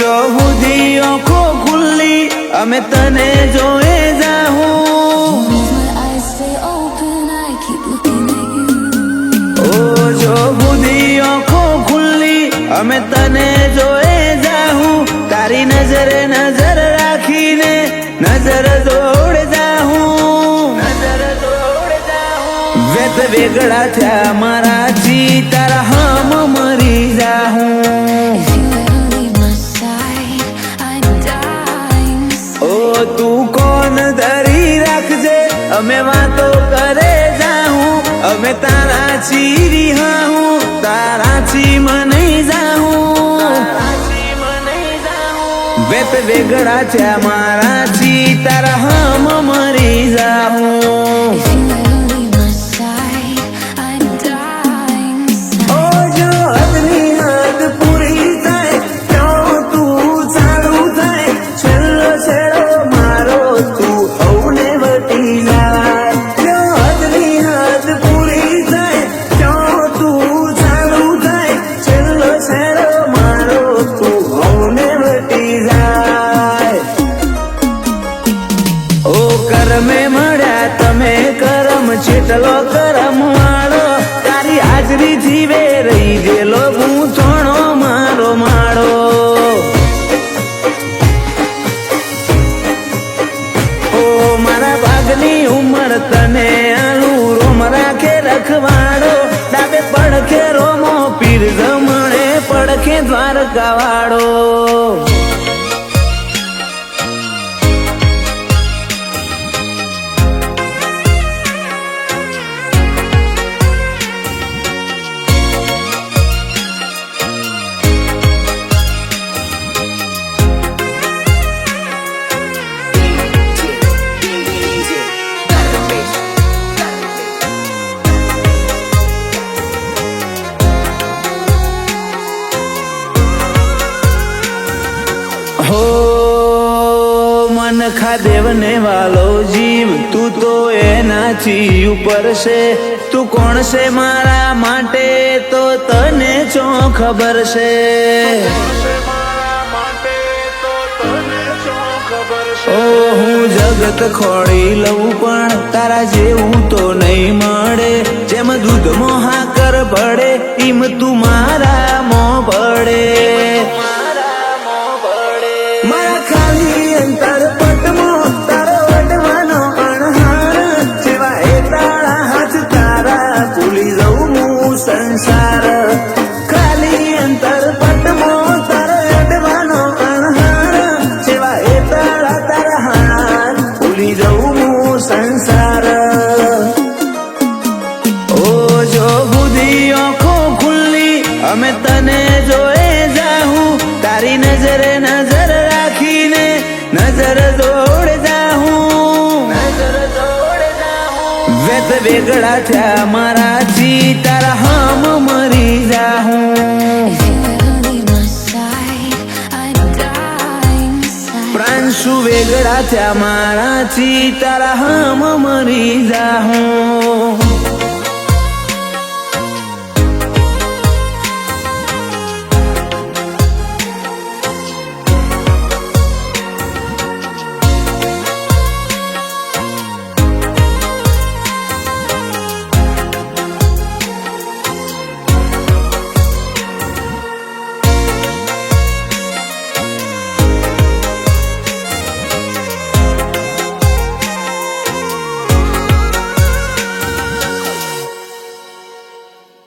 જો સુધી આંખો ખુલ્લી અમે તને જોએ જાહું જો સુધી આંખો ખુલ્લી અમે તને જોએ જાહું તારી નજરે નજર રાખીને નજર જોડ જાહું વેત વેગળા થયા મારાથી તારા હમ મરી જાહું ઓ તું કોણ ધરી રાખજે અમે વાતો કરે જાહું અમે તારા ચીરી હાહું તારાથી મને જાહું વેત વેગળા થયા મારાથી તારા હમ મરી જાહું ચેટલો કરમ વાળો તારી હાજરી જીવે રહી ગયેલો હું થોડો મારો માળો ઓ મારા ભાગની ઉંમર તને આલું રોમ રાખે રખવાડો ડાબે પડખે રોમો પીર જમણે પડખે દ્વારકા વાળો हो मन खा देवने वालो जीव तू तो एनाथी ऊपर से तू कोण से मारा माटे तो तने चो खबर से ओ હું જગત ખોડી લઉં પણ તારા જેવું તો નહીં મળે જેમ દૂધમાં હાકર પડે એમ તું મારા મોં પડે સંસાર ખાલી અંતર પટમો તારો અડવાનો અણહાર સેવા એ તારા તારા હાર ભૂલી જવું હું સંસાર ઓ જો બુધી આંખો ખુલ્લી અમે તને જોએ જાહું તારી નજરે નજર રાખીને નજર જોડ જાહું વેત વેગળા થયા મારાથી તારા હમ મરી જાહું પ્રાણ શું વેગળા થયા મારાથી તારા હમ મરી જાહું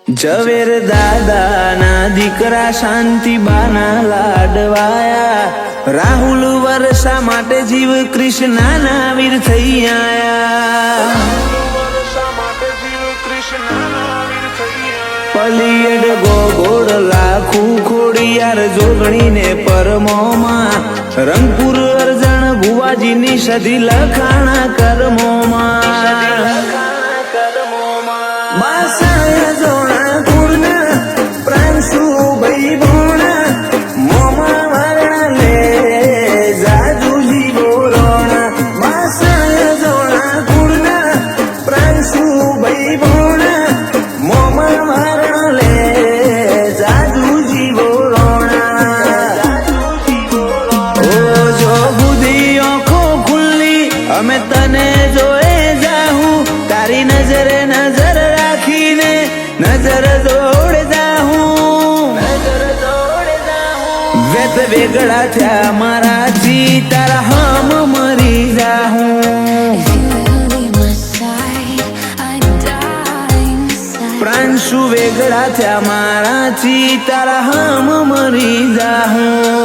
ઝવેર દાદાના દીકરા શાંતિબાના લાડવાયા રાહુલ વર્ષા માટે જીવ કૃષ્ણના વીર થઈ આયા પલિયડ ગોગોડ લાખું ખોડિયાર જોગણીને પરમોમાં રંગપુર અરજણ ભુવાજીની સધી લખાણા કર્મોમાં વેત વેગળા થયા મારાથી તારા હમ મરી જાહું પ્રાણ શું વેગળા થયા મારાથી તારા હમ મરી જાહું